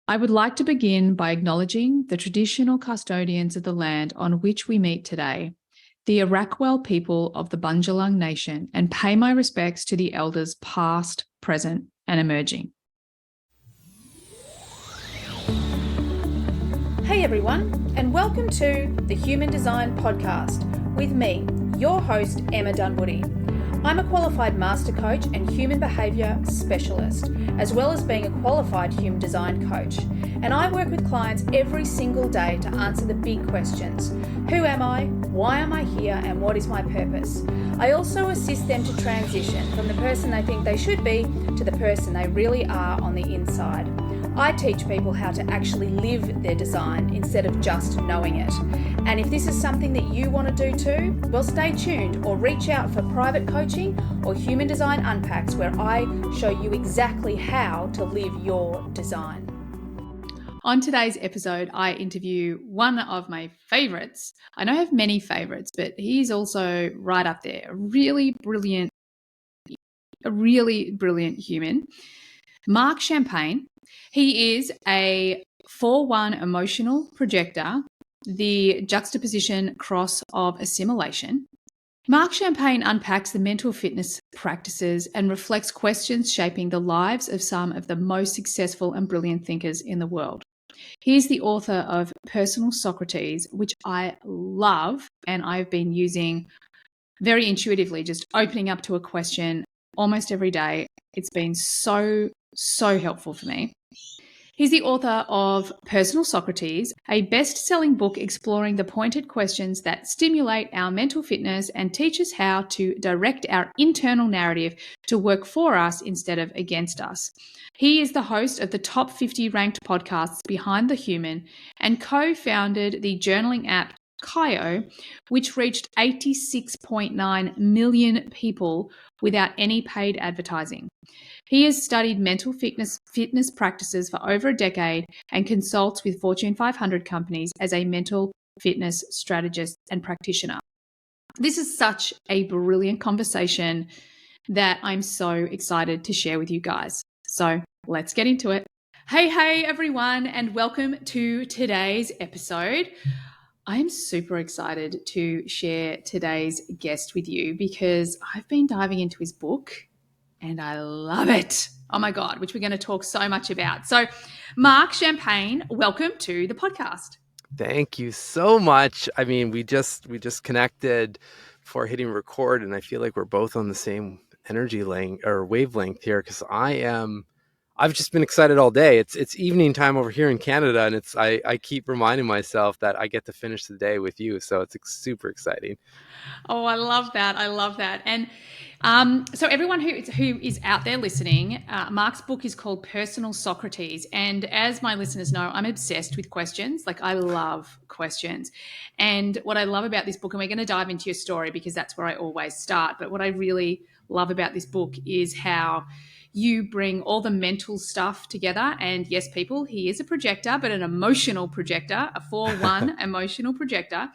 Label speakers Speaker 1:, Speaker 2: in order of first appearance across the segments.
Speaker 1: I would like to begin by acknowledging the traditional custodians of the land on which we meet today, the Arakwal people of the Bundjalung Nation, and pay my respects to the elders past, present, and emerging.
Speaker 2: Hey everyone, and welcome to the Human Design Podcast with me, your host, Emma Dunwoody. I'm a qualified master coach and human behaviour specialist, as well as being a qualified human design coach. And I work with clients every single day to answer the big questions. Who am I? Why am I here? And what is my purpose? I also assist them to transition from the person they think they should be to the person they really are on the inside. I teach people how to actually live their design instead of just knowing it. And if this is something that you want to do too, well, stay tuned or reach out for private coaching or Human Design Unpacks, where I show you exactly how to live your design.
Speaker 1: On today's episode, I interview one of my favourites. I know I have many favourites, but he's also right up there. A really brilliant human. Marc Champagne. He is a 4-1 emotional projector, the juxtaposition cross of assimilation. Marc Champagne unpacks the mental fitness practices and reflects questions shaping the lives of some of the most successful and brilliant thinkers in the world. He is the author of Personal Socrates, which I love, and I've been using very intuitively, just opening up to a question almost every day. It's been so helpful for me. He's the author of Personal Socrates, a best-selling book exploring the pointed questions that stimulate our mental fitness and teach us how to direct our internal narrative to work for us instead of against us. He is the host of the top 50 ranked podcasts Behind the Human and co-founded the journaling app Kyo, which reached 86.9 million people without any paid advertising. He has studied mental fitness practices for over a decade and consults with Fortune 500 companies as a mental fitness strategist and practitioner. This is such a brilliant conversation that I'm so excited to share with you guys. So let's get into it. Hey, everyone, and welcome to today's episode. I am super excited to share today's guest with you because I've been diving into his book and I love it. Oh my God, which we're going to talk so much about. So, Marc Champagne, welcome to the podcast.
Speaker 3: Thank you so much. I mean, we just connected for hitting record, and I feel like we're both on the same energy length or wavelength here because I've just been excited all day. It's evening time over here in Canada, and I keep reminding myself that I get to finish the day with you, so it's super exciting.
Speaker 1: Oh, I love that. And so everyone who is out there listening, Marc's book is called Personal Socrates. And as my listeners know, I'm obsessed with questions. Like, I love questions. And what I love about this book, and we're going to dive into your story because that's where I always start. But what I really love about this book is how you bring all the mental stuff together. And yes, people, he is a projector, but an emotional projector, a 4-1 emotional projector.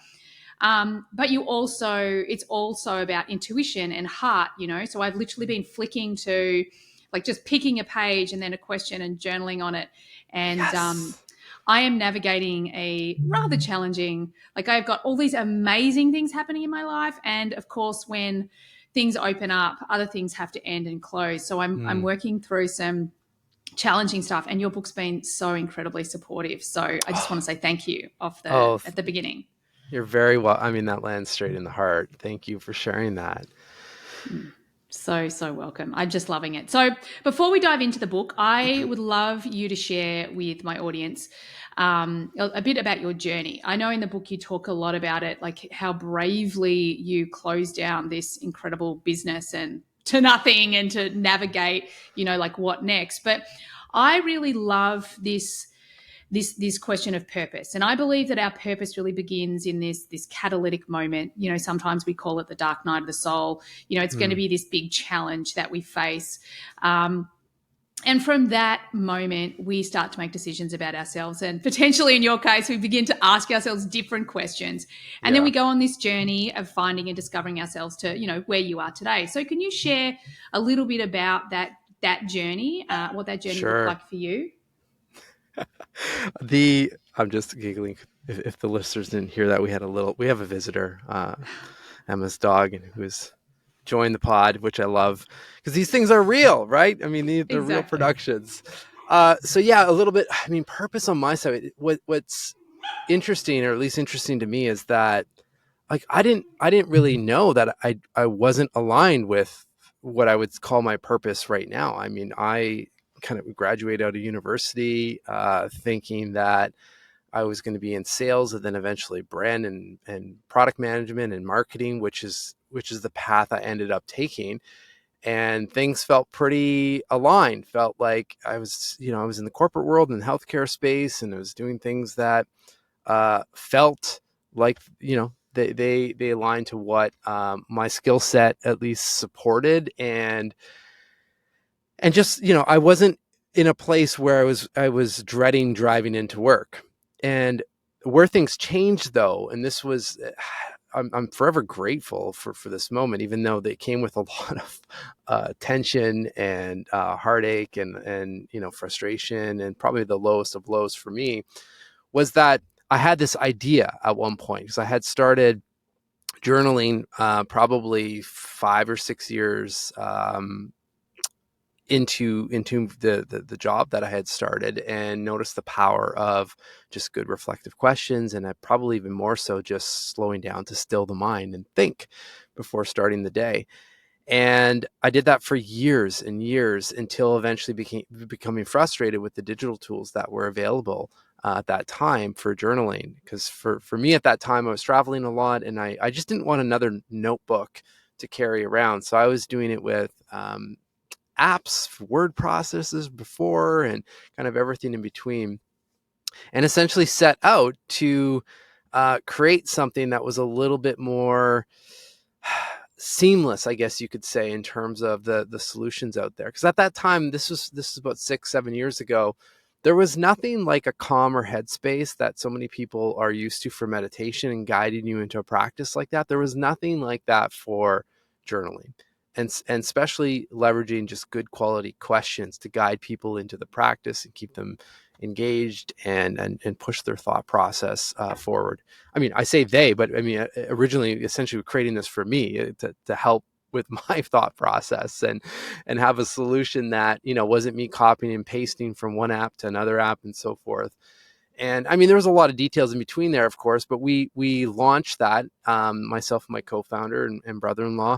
Speaker 1: But it's also about intuition and heart, So I've literally been flicking to, like, just picking a page and then a question and journaling on it. And
Speaker 3: Yes.
Speaker 1: I am navigating a rather challenging, like, I've got all these amazing things happening in my life. And of course, when things open up, other things have to end and close. So I'm working through some challenging stuff, and your book's been so incredibly supportive. So I just want to say thank you at the beginning.
Speaker 3: You're very well. I mean, that lands straight in the heart. Thank you for sharing that.
Speaker 1: So welcome. I'm just loving it. So before we dive into the book, I would love you to share with my audience a bit about your journey. I know in the book you talk a lot about it, like how bravely you closed down this incredible business and to nothing and to navigate, like what next. But I really love this question of purpose. And I believe that our purpose really begins in this catalytic moment. Sometimes we call it the dark night of the soul. It's going to be this big challenge that we face. And from that moment, we start to make decisions about ourselves. And potentially in your case, we begin to ask ourselves different questions. And then we go on this journey of finding and discovering ourselves to, where you are today. So can you share a little bit about that journey, what that journey looked like for you?
Speaker 3: I'm just giggling. If the listeners didn't hear that, we have a visitor, Emma's dog, and who has joined the pod, which I love because these things are real, right? I mean, they're real
Speaker 1: Exactly.
Speaker 3: productions. So yeah, a little bit. I mean, purpose on my side. What's interesting, or at least interesting to me, is that like I didn't really know that I wasn't aligned with what I would call my purpose right now. I mean, I kind of graduated out of university thinking that I was going to be in sales and then eventually brand and product management and marketing, which is the path I ended up taking. And things felt pretty aligned. Felt like I was in the corporate world and healthcare space, and I was doing things that felt like they aligned to what my skill set at least supported, and just I wasn't in a place where I was dreading driving into work. And where things changed, though, and this was I'm forever grateful for this moment, even though they came with a lot of tension and heartache and frustration, and probably the lowest of lows for me was that I had this idea at one point, because I had started journaling probably 5 or 6 years into the job that I had started, and noticed the power of just good reflective questions, and I probably even more so just slowing down to still the mind and think before starting the day. And I did that for years and years, until eventually becoming frustrated with the digital tools that were available at that time for journaling. Because for me at that time, I was traveling a lot, and I just didn't want another notebook to carry around. So I was doing it with apps, word processors before, and kind of everything in between, and essentially set out to create something that was a little bit more seamless, I guess you could say, in terms of the solutions out there. Because at that time, this is about 6-7 years ago, there was nothing like a Calm or Headspace that so many people are used to for meditation and guiding you into a practice like that. There was nothing like that for journaling, and especially leveraging just good quality questions to guide people into the practice and keep them engaged and push their thought process forward. I mean, I say they, but I mean, originally, essentially creating this for me to help with my thought process and have a solution that, wasn't me copying and pasting from one app to another app and so forth. And I mean, there was a lot of details in between there, of course, but we launched that, myself and my co-founder and brother-in-law,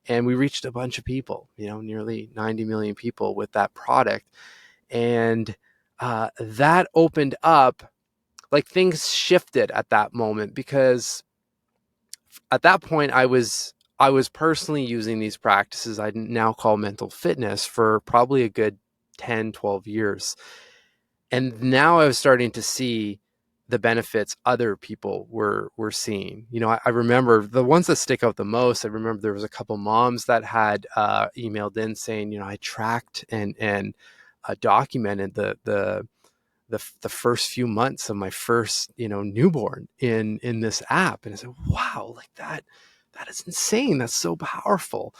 Speaker 3: and we reached a bunch of people, nearly 90 million people with that product. And that opened up, like, things shifted at that moment, because at that point I was personally using these practices I now call mental fitness for probably a good 10-12 years. And now I was starting to see the benefits other people were seeing. I remember the ones that stick out the most. I remember there was a couple moms that had emailed in saying, I tracked and documented the first few months of my first newborn in this app. And I said, wow, like that is insane. That's so powerful.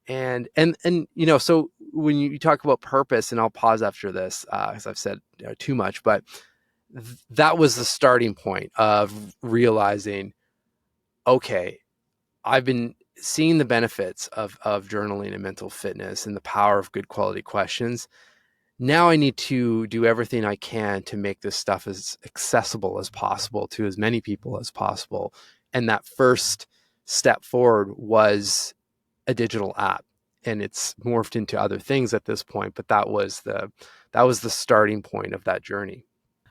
Speaker 3: And so when you talk about purpose, and I'll pause after this because I've said too much, but that was the starting point of realizing, okay, I've been seeing the benefits of journaling and mental fitness and the power of good quality questions. Now I need to do everything I can to make this stuff as accessible as possible to as many people as possible. And that first step forward was a digital app, and it's morphed into other things at this point. But that was the starting point of that journey.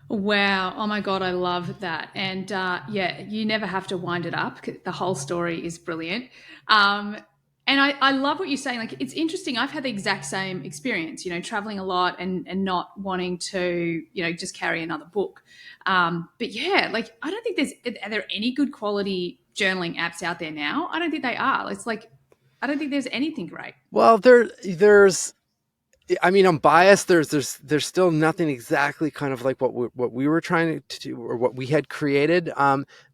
Speaker 1: Wow. Oh my God, I love that. And yeah, you never have to wind it up. The whole story is brilliant. And I love what you're saying. Like, it's interesting. I've had the exact same experience, traveling a lot and not wanting to, just carry another book. But yeah, like, I don't think are there any good quality journaling apps out there now? I don't think they are. It's like, I don't think there's anything great.
Speaker 3: Well, there's I mean, I'm biased. There's still nothing exactly kind of like what we were trying to do, or what we had created.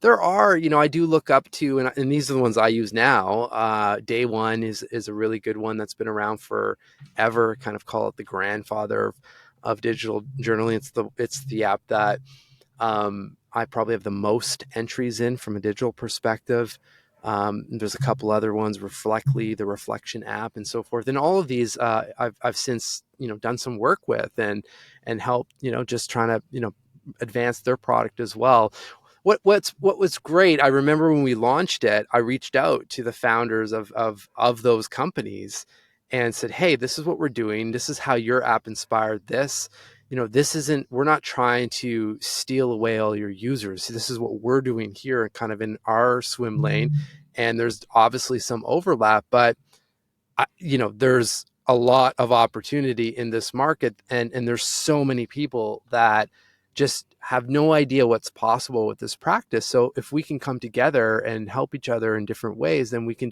Speaker 3: There are, I do look up to, and these are the ones I use now. Day One is a really good one that's been around forever. Kind of call it the grandfather of digital journaling. It's the app that I probably have the most entries in from a digital perspective. There's a couple other ones, Reflectly, the reflection app, and so forth. And all of these, I've since, done some work with and helped, just trying to, advance their product as well. What was great, I remember when we launched it, I reached out to the founders of those companies and said, hey, this is what we're doing. This is how your app inspired this. We're not trying to steal away all your users. This is what we're doing here, kind of in our swim lane. And there's obviously some overlap, but there's a lot of opportunity in this market, and there's so many people that just have no idea what's possible with this practice. So if we can come together and help each other in different ways, then we can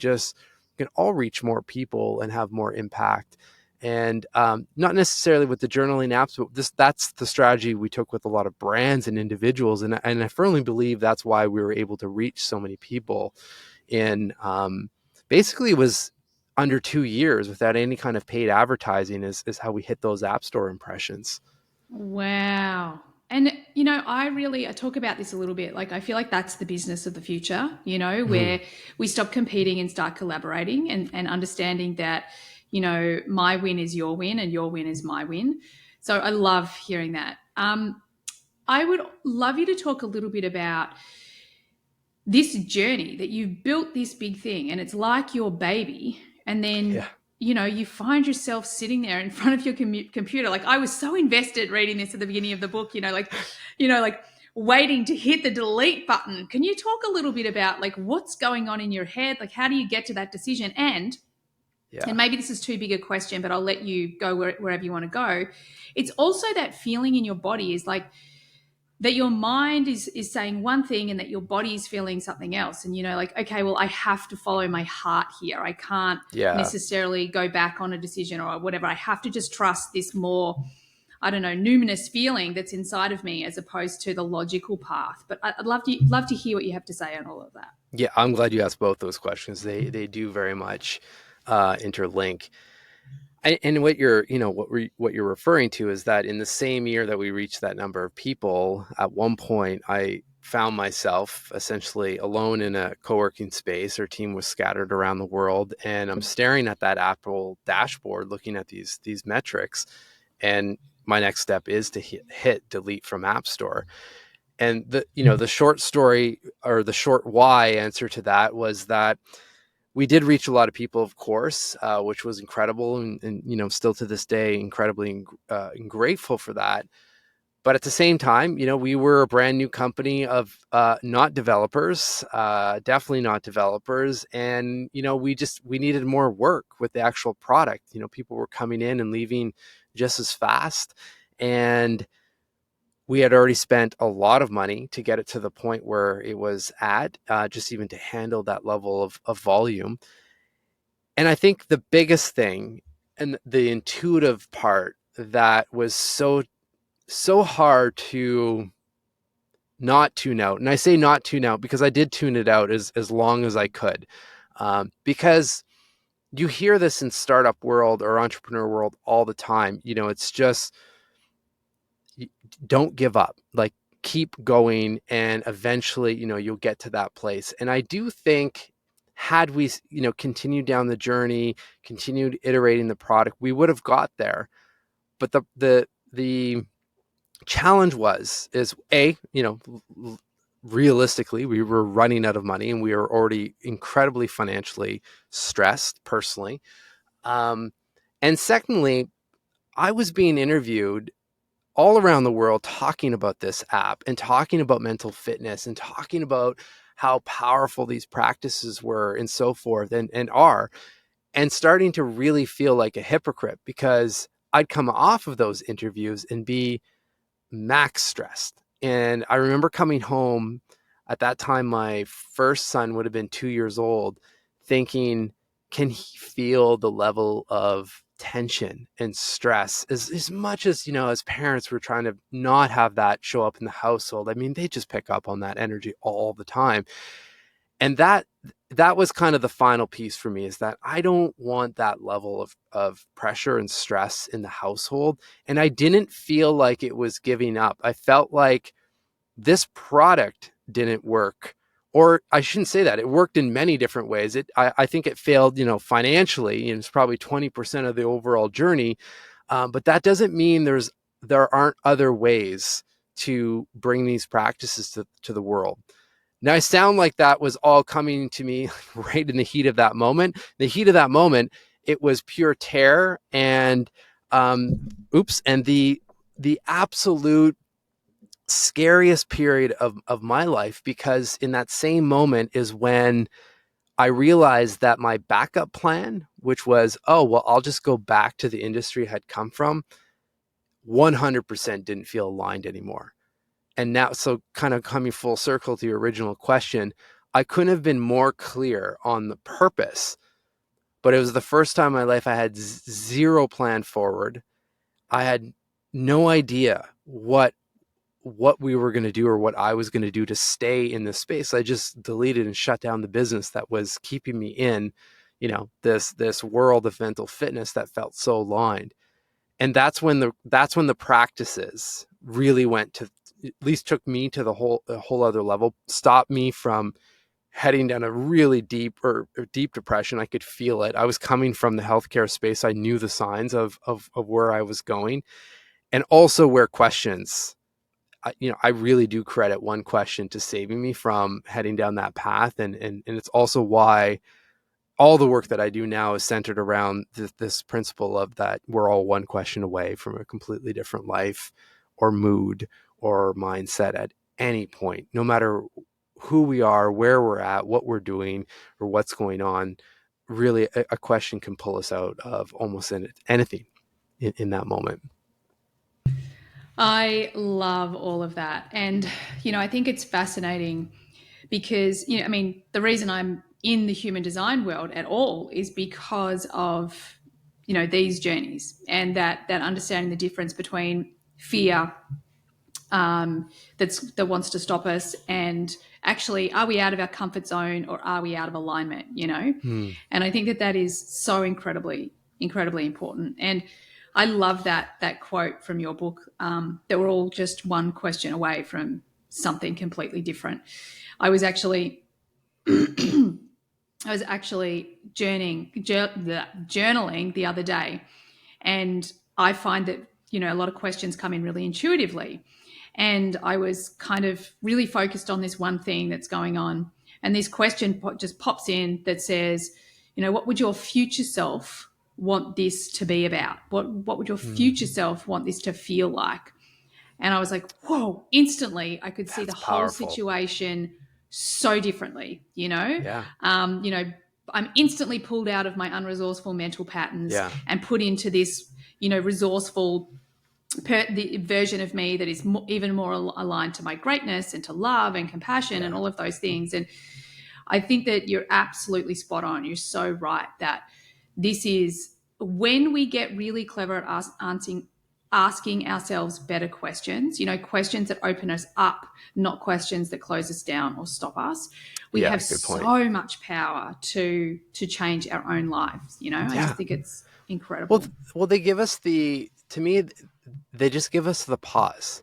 Speaker 3: all reach more people and have more impact. And not necessarily with the journaling apps, but that's the strategy we took with a lot of brands and individuals. And I firmly believe that's why we were able to reach so many people in basically it was under 2 years without any kind of paid advertising is how we hit those app store impressions.
Speaker 1: Wow. And, I talk about this a little bit. Like, I feel like that's the business of the future, where we stop competing and start collaborating and understanding that, my win is your win and your win is my win. So I love hearing that. I would love you to talk a little bit about this journey that you've built this big thing and it's like your baby. And then, you find yourself sitting there in front of your computer. Like, I was so invested reading this at the beginning of the book, like waiting to hit the delete button. Can you talk a little bit about like what's going on in your head? Like, how do you get to that decision? And maybe this is too big a question, but I'll let you go wherever you want to go. It's also that feeling in your body is like, that your mind is saying one thing and that your body is feeling something else. And, like, okay, well, I have to follow my heart here. I can't necessarily go back on a decision or whatever. I have to just trust this more, I don't know, numinous feeling that's inside of me as opposed to the logical path. But I'd love to hear what you have to say on all of that.
Speaker 3: Yeah, I'm glad you asked both those questions. They do very much interlink. And what you're referring to is that in the same year that we reached that number of people, at one point I found myself essentially alone in a co-working space. Our team was scattered around the world, and I'm staring at that Apple dashboard, looking at these metrics. And my next step is to hit delete from App Store. And the short story, or the short why answer to that, was that we did reach a lot of people, of course, which was incredible, and still to this day, incredibly grateful for that. But at the same time, we were a brand new company of not developers, definitely not developers, and we needed more work with the actual product. People were coming in and leaving just as fast, and we had already spent a lot of money to get it to the point where it was at, just even to handle that level of volume. And I think the biggest thing and the intuitive part that was so hard to not tune out, and I say not tune out because I did tune it out as long as I could, because you hear this in startup world or entrepreneur world all the time. It's just, don't give up, like, keep going, and eventually you'll get to that place. And I do think, had we continued down the journey, continued iterating the product, we would have got there. But the challenge is realistically, we were running out of money, and we were already incredibly financially stressed personally, and secondly, I was being interviewed all around the world talking about this app and talking about mental fitness and talking about how powerful these practices were and so forth, and are, and starting to really feel like a hypocrite because I'd come off of those interviews and be max stressed. And I remember coming home at that time, my first son would have been 2 years old, thinking, can he feel the level of tension and stress as much as, as parents were trying to not have that show up in the household? I mean, they just pick up on that energy all the time. And that was kind of the final piece for me, is that I don't want that level of pressure and stress in the household. And I didn't feel like it was giving up. I felt like this product didn't work, or I shouldn't say that. It worked in many different ways. I think it failed, financially, and it's probably 20% of the overall journey. But that doesn't mean there aren't other ways to bring these practices to the world. Now, I sound like that was all coming to me right in the heat of that moment. The heat of that moment, it was pure terror and and the absolute scariest period of my life, because in that same moment is when I realized that my backup plan, which was, oh, well, I'll just go back to the industry I had come from, 100% didn't feel aligned anymore. And now, so kind of coming full circle to your original question, I couldn't have been more clear on the purpose, but it was the first time in my life I had zero plan forward. I had no idea what we were going to do or what I was going to do to stay in this space. I just deleted and shut down the business that was keeping me in, this world of mental fitness that felt so aligned. And that's when the practices really went to, at least took me to a whole other level, stopped me from heading down a really deep depression. I could feel it. I was coming from the healthcare space. I knew the signs of where I was going, and also where questions, I really do credit one question to saving me from heading down that path. And it's also why all the work that I do now is centered around this principle of that we're all one question away from a completely different life or mood or mindset at any point, no matter who we are, where we're at, what we're doing, or what's going on. Really, a question can pull us out of almost anything in that moment.
Speaker 1: I love all of that. And, I think it's fascinating because, the reason I'm in the human design world at all is because of, these journeys and that understanding the difference between fear that wants to stop us and actually, are we out of our comfort zone or are we out of alignment, And I think that is so incredibly important. And I love that quote from your book, that we're all just one question away from something completely different. I was actually journaling the other day, and I find that, a lot of questions come in really intuitively. And I was kind of really focused on this one thing that's going on. And this question just pops in that says, what would your future self want this to be about? What would your future self want this to feel like? And I was like, whoa, instantly I could see the whole situation so differently,
Speaker 3: Yeah.
Speaker 1: I'm instantly pulled out of my unresourceful mental patterns and put into this, resourceful the version of me that is even more aligned to my greatness and to love and compassion and all of those things. And I think that you're absolutely spot on. You're so right that this is when we get really clever at asking ourselves better questions, questions that open us up, not questions that close us down or stop us. We have so much power to change our own lives. I just think it's incredible.
Speaker 3: Well, they give us to me, they just give us the pause.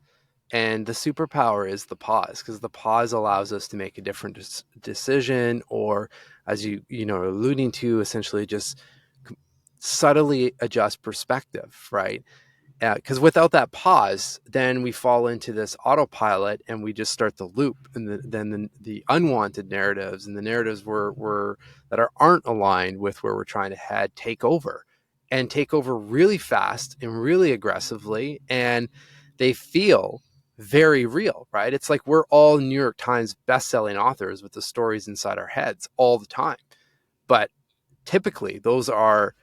Speaker 3: And the superpower is the pause, because the pause allows us to make a different decision, or, as you are alluding to, essentially just subtly adjust perspective, right? Because without that pause, then we fall into this autopilot and we just start the loop, and then the unwanted narratives and the narratives that aren't aligned with where we're trying to head take over really fast and really aggressively, and they feel very real, right? It's like we're all New York Times bestselling authors with the stories inside our heads all the time, but typically those are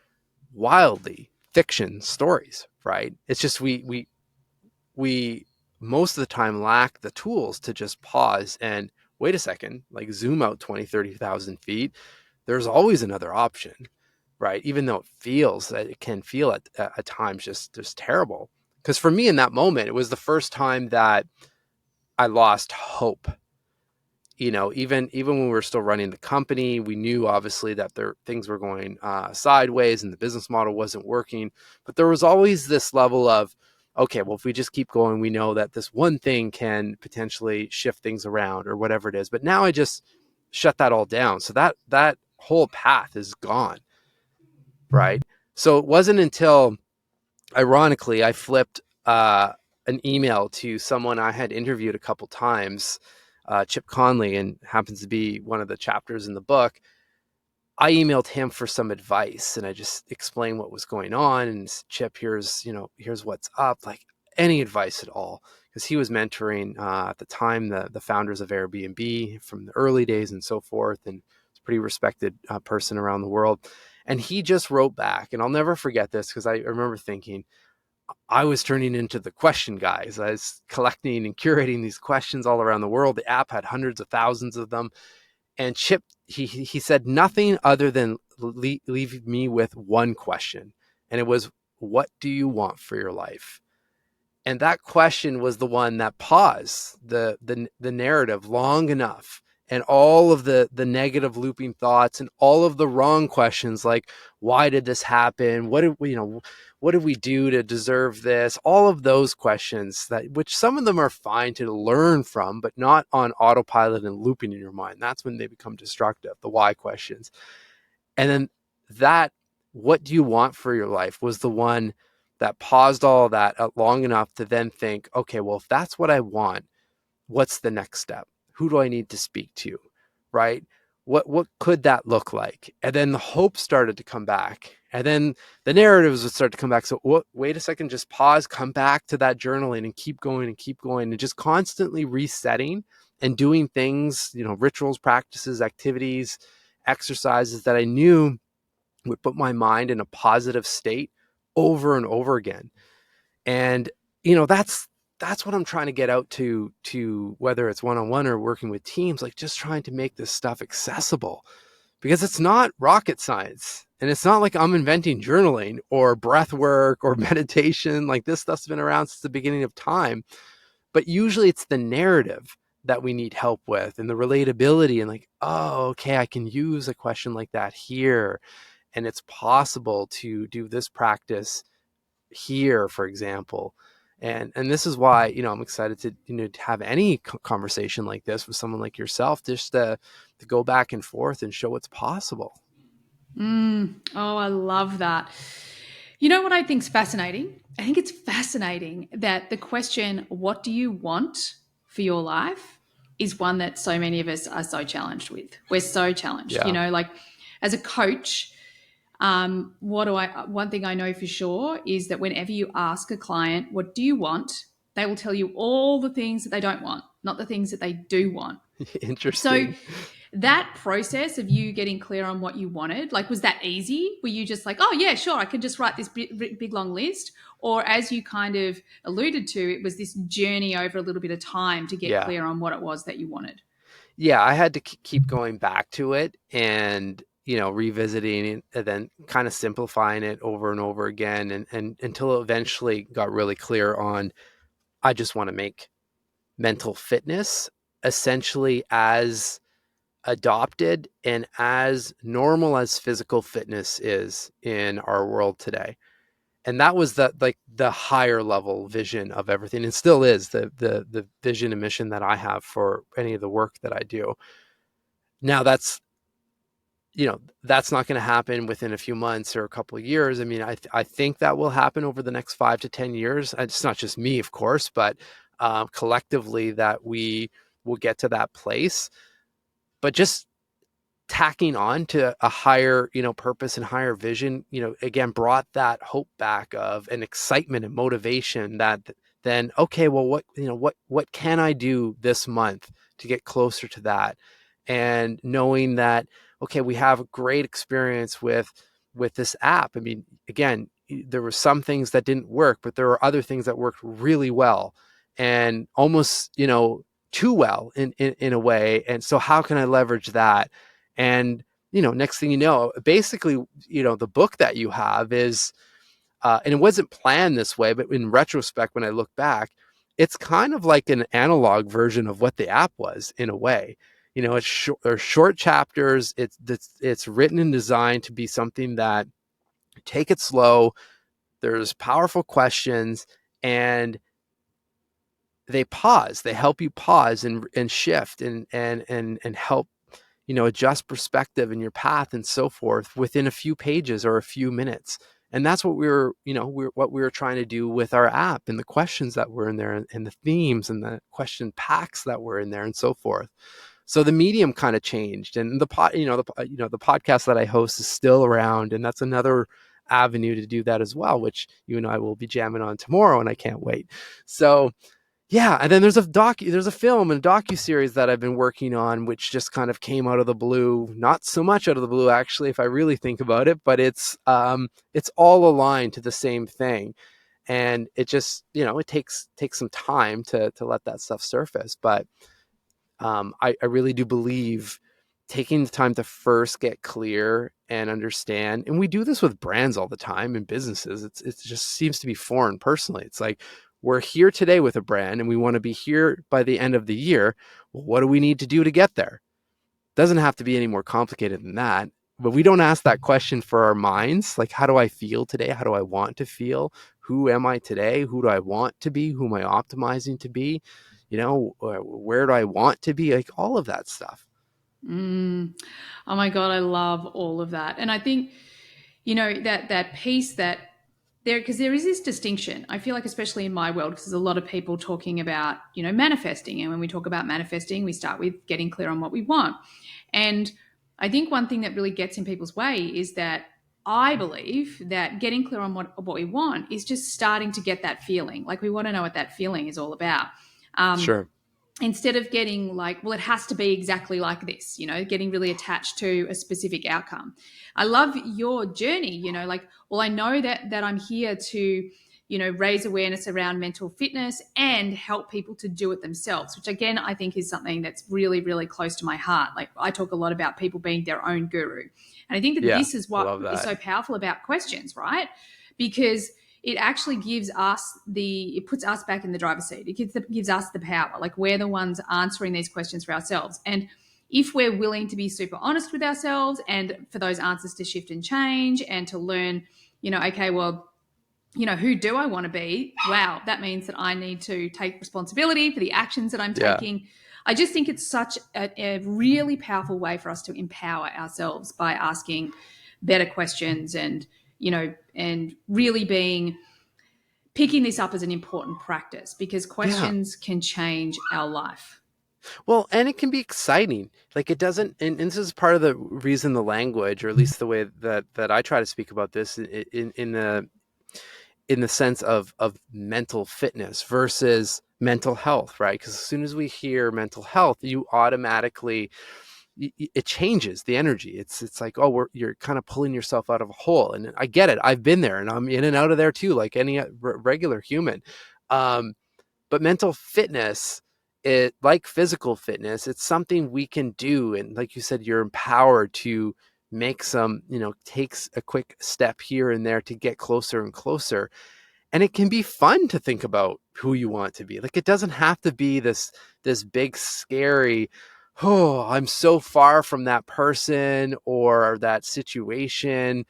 Speaker 3: wildly fiction stories, right? It's just we most of the time lack the tools to just pause and wait a second, like zoom out 20-30,000 feet. There's always another option, right? Even though it can feel at times just terrible. Because for me in that moment, it was the first time that I lost hope. even when we were still running the company, we knew obviously that things were going sideways and the business model wasn't working. But there was always this level of, okay, well, if we just keep going, we know that this one thing can potentially shift things around or whatever it is. But now I just shut that all down. So that whole path is gone, right? So it wasn't until, ironically, I flipped an email to someone I had interviewed a couple times, Chip Conley, and happens to be one of the chapters in the book. I emailed him for some advice, and I just explained what was going on. And Chip, here's what's up. Like, any advice at all? Because he was mentoring at the time the founders of Airbnb from the early days and so forth, and it's a pretty respected person around the world. And he just wrote back, and I'll never forget this because I remember thinking, I was turning into the question guys. I was collecting and curating these questions all around the world. The app had hundreds of thousands of them. And Chip, he said nothing other than leave me with one question. And it was, what do you want for your life? And that question was the one that paused the narrative long enough, and all of the negative looping thoughts and all of the wrong questions, like, why did this happen? What did we do to deserve this? All of those questions, which some of them are fine to learn from, but not on autopilot and looping in your mind. That's when they become destructive, the why questions. And then that, what do you want for your life, was the one that paused all of that long enough to then think, okay, well, if that's what I want, what's the next step? Who do I need to speak to? Right? What could that look like? And then the hope started to come back. And then the narratives would start to come back. So wait a second, just pause, come back to that journaling and keep going and just constantly resetting and doing things, rituals, practices, activities, exercises that I knew would put my mind in a positive state over and over again. And, that's what I'm trying to get out to whether it's one-on-one or working with teams, like just trying to make this stuff accessible, because it's not rocket science. And it's not like I'm inventing journaling or breath work or meditation. Like, this stuff's been around since the beginning of time. But usually it's the narrative that we need help with, and the relatability, and like, oh, okay, I can use a question like that here. And it's possible to do this practice here, for example. And this is why, I'm excited to, to have any conversation like this with someone like yourself, just to go back and forth and show what's possible.
Speaker 1: Oh, I love that. You know what I think's fascinating? I think it's fascinating that the question, what do you want for your life, is one that so many of us are so challenged with. We're so challenged,
Speaker 3: Yeah.
Speaker 1: like as a coach, one thing I know for sure is that whenever you ask a client, what do you want? They will tell you all the things that they don't want, not the things that they do want.
Speaker 3: Interesting.
Speaker 1: So that process of you getting clear on what you wanted, like, was that easy? Were you just like, oh yeah, sure, I can just write this big long list? Or, as you kind of alluded to, it was this journey over a little bit of time to get clear on what it was that you wanted?
Speaker 3: Yeah, I had to keep going back to it and, revisiting it, and then kind of simplifying it over and over again, and until it eventually got really clear on, I just want to make mental fitness essentially as adopted and as normal as physical fitness is in our world today. And that was the higher level vision of everything, and still is the vision and mission that I have for any of the work that I do. Now, that's not going to happen within a few months or a couple of years. I mean, I think that will happen over the next 5 to 10 years. It's not just me, of course, but collectively, that we will get to that place. But just tacking on to a higher, purpose and higher vision, again, brought that hope back of an excitement and motivation that then, okay, well, what can I do this month to get closer to that? And knowing that, okay, we have a great experience with this app. I mean, again, there were some things that didn't work, but there were other things that worked really well, and almost, too well in a way. And so how can I leverage that? And, next thing you know, basically, the book that you have is, and it wasn't planned this way, but in retrospect, when I look back, it's kind of like an analog version of what the app was in a way. it's short chapters. It's written and designed to be something that take it slow. There's powerful questions, and they help you pause and shift and help, adjust perspective in your path and so forth within a few pages or a few minutes. And that's what what we were trying to do with our app, and the questions that were in there, and the themes and the question packs that were in there and so forth. So the medium kind of changed, and the podcast that I host is still around, and that's another avenue to do that as well, which you and I will be jamming on tomorrow, and I can't wait. So yeah, and then there's a film and a docuseries that I've been working on, which just kind of came out of the blue. Not so much out of the blue, actually, if I really think about it, but it's all aligned to the same thing. And it just, it takes some time to let that stuff surface. But I really do believe taking the time to first get clear and understand, and we do this with brands all the time in businesses. It just seems to be foreign personally. It's like, we're here today with a brand and we want to be here by the end of the year. Well, what do we need to do to get there? Doesn't have to be any more complicated than that. But we don't ask that question for our minds. Like, how do I feel today? How do I want to feel? Who am I today? Who do I want to be? Who am I optimizing to be? Where do I want to be? Like, all of that stuff.
Speaker 1: Oh my God, I love all of that. And I think, that piece that because there is this distinction, I feel like, especially in my world, because there's a lot of people talking about, manifesting. And when we talk about manifesting, we start with getting clear on what we want. And I think one thing that really gets in people's way is that I believe that getting clear on what we want is just starting to get that feeling. Like, we want to know what that feeling is all about.
Speaker 3: Sure.
Speaker 1: Instead of getting like, well, it has to be exactly like this, getting really attached to a specific outcome. I love your journey, like, well, I know that I'm here to, raise awareness around mental fitness and help people to do it themselves, which again, I think is something that's really, really close to my heart. Like, I talk a lot about people being their own guru. And I think that this is what is so powerful about questions, right? Because it actually gives us it puts us back in the driver's seat. It gives us the power. Like, we're the ones answering these questions for ourselves. And if we're willing to be super honest with ourselves and for those answers to shift and change and to learn, okay, well, who do I want to be? Wow, that means that I need to take responsibility for the actions that I'm taking. I just think it's such a really powerful way for us to empower ourselves by asking better questions and, and really picking this up as an important practice, because questions can change our life.
Speaker 3: Well, and it can be exciting. Like, it doesn't, and this is part of the reason the language, or at least the way that I try to speak about this in the sense of mental fitness versus mental health, right? Because as soon as we hear mental health, you automatically, it changes the energy. It's like, oh, you're kind of pulling yourself out of a hole. And I get it. I've been there, and I'm in and out of there too, like any regular human. But mental fitness, like physical fitness, it's something we can do. And like you said, you're empowered to make some, takes a quick step here and there to get closer and closer. And it can be fun to think about who you want to be. Like, it doesn't have to be this big, scary, oh, I'm so far from that person or that situation.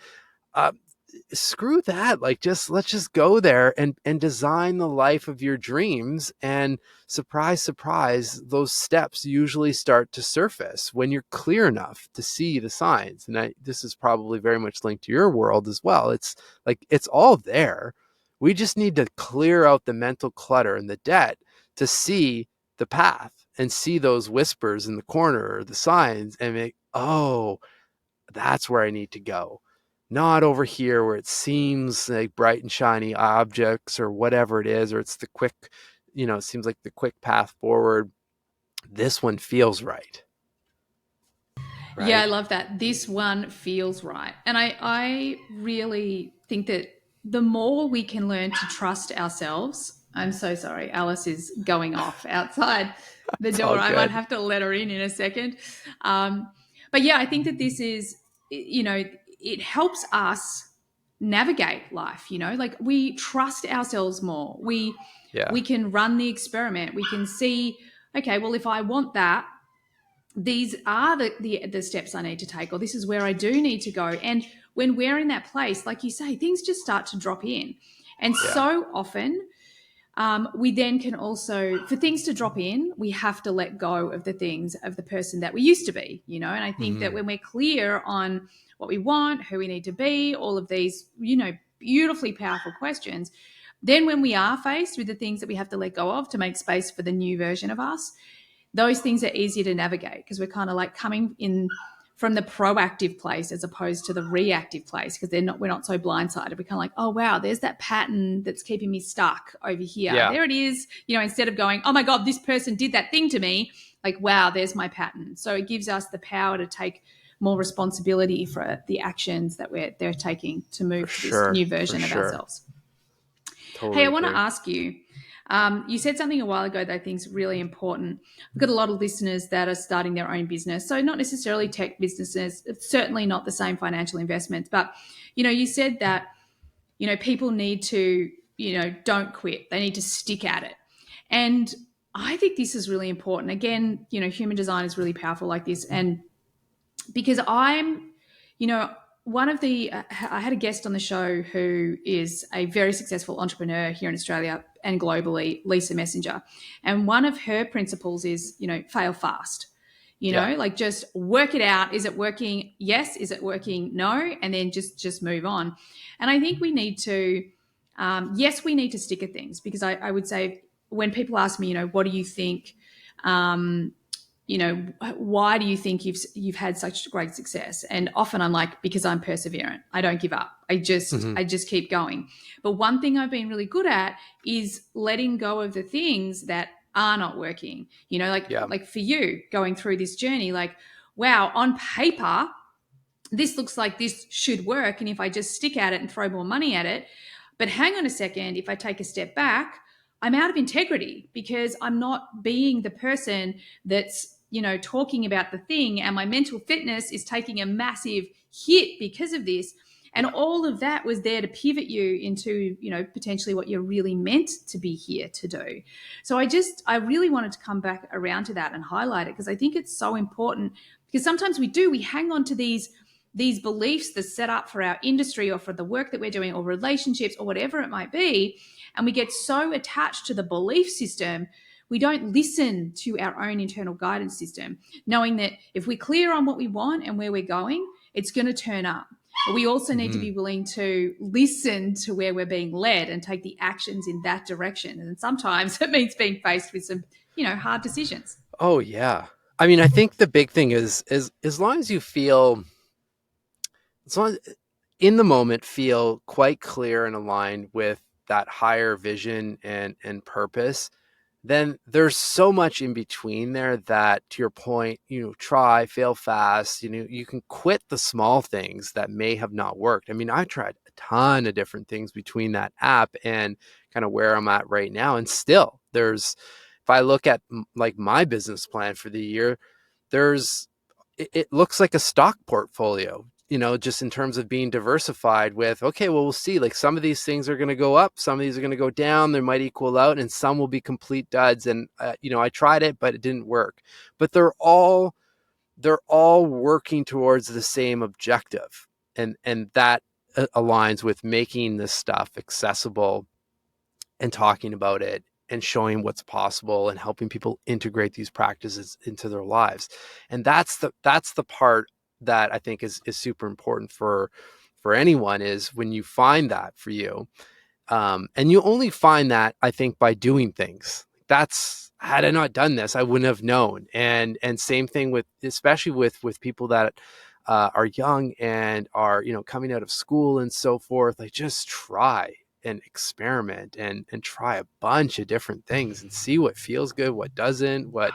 Speaker 3: Screw that. Like, let's just go there and design the life of your dreams. And surprise, surprise, those steps usually start to surface when you're clear enough to see the signs. And this is probably very much linked to your world as well. It's like, it's all there. We just need to clear out the mental clutter and the debt to see the path and see those whispers in the corner or the signs and make, oh, that's where I need to go. Not over here where it seems like bright and shiny objects or whatever it is, or it's the quick, it seems like the quick path forward. This one feels right.
Speaker 1: Right? Yeah, I love that. This one feels right. And I really think that the more we can learn to trust ourselves, I'm so sorry, Alice is going off outside the door. I might have to let her in a second. But yeah, I think that this is, it helps us navigate life, like, we trust ourselves more. We can run the experiment. We can see, okay, well, if I want that, these are the steps I need to take, or this is where I do need to go. And when we're in that place, like you say, things just start to drop in. And so often we then can also, for things to drop in, we have to let go of the things of the person that we used to be, And I think that when we're clear on what we want, who we need to be, all of these, beautifully powerful questions, then when we are faced with the things that we have to let go of to make space for the new version of us, those things are easier to navigate because we're kind of like coming in from the proactive place as opposed to the reactive place, because we're not so blindsided. We're kind of like, oh wow, there's that pattern that's keeping me stuck over here.
Speaker 3: Yeah.
Speaker 1: There it is. Instead of going, oh my God, this person did that thing to me, like, wow, there's my pattern. So it gives us the power to take more responsibility for the actions that they're taking to move to this new version of ourselves.
Speaker 3: Totally.
Speaker 1: Hey, I want to ask you, you said something a while ago that I think is really important. We've got a lot of listeners that are starting their own business. So not necessarily tech businesses, certainly not the same financial investments, but, you said that, people need to, don't quit. They need to stick at it. And I think this is really important. Again, human design is really powerful like this. And because I'm, one of the, I had a guest on the show who is a very successful entrepreneur here in Australia and globally, Lisa Messenger. And one of her principles is, fail fast. Like just work it out. Is it working? Yes. Is it working? No. And then just move on. And I think we need to, yes, we need to stick at things, because I would say when people ask me, what do you think, why do you think you've had such great success? And often I'm like, because I'm perseverant. I don't give up. I just keep going. But one thing I've been really good at is letting go of the things that are not working. Like for you going through this journey, like, wow, on paper, this looks like this should work. And if I just stick at it and throw more money at it, but hang on a second, if I take a step back, I'm out of integrity because I'm not being the person that's, talking about the thing, and my mental fitness is taking a massive hit because of this. And all of that was there to pivot you into, potentially what you're really meant to be here to do. So I really wanted to come back around to that and highlight it, because I think it's so important, because sometimes we hang on to these beliefs that's set up for our industry or for the work that we're doing or relationships or whatever it might be. And we get so attached to the belief system, we don't listen to our own internal guidance system, knowing that if we're clear on what we want and where we're going, it's going to turn up. But we also need to be willing to listen to where we're being led and take the actions in that direction. And sometimes it means being faced with some, hard decisions.
Speaker 3: Oh, yeah. I mean, I think the big thing is as long as you feel, as long as in the moment, feel quite clear and aligned with that higher vision and purpose, then there's so much in between there that, to your point, try, fail fast, you can quit the small things that may have not worked. I mean, I've tried a ton of different things between that app and kind of where I'm at right now. And still if I look at like my business plan for the year, it looks like a stock portfolio, just in terms of being diversified with, okay, well, we'll see, like some of these things are going to go up, some of these are going to go down, they might equal out, and some will be complete duds. And, I tried it, but it didn't work. But they're all working towards the same objective. And that aligns with making this stuff accessible and talking about it and showing what's possible and helping people integrate these practices into their lives. And that's the part that I think is super important for anyone, is when you find that for you. And you only find that, I think, by doing things. Had I not done this, I wouldn't have known. And same thing with, especially with people that are young and are, coming out of school and so forth, like just try and experiment and try a bunch of different things and see what feels good, what doesn't, what,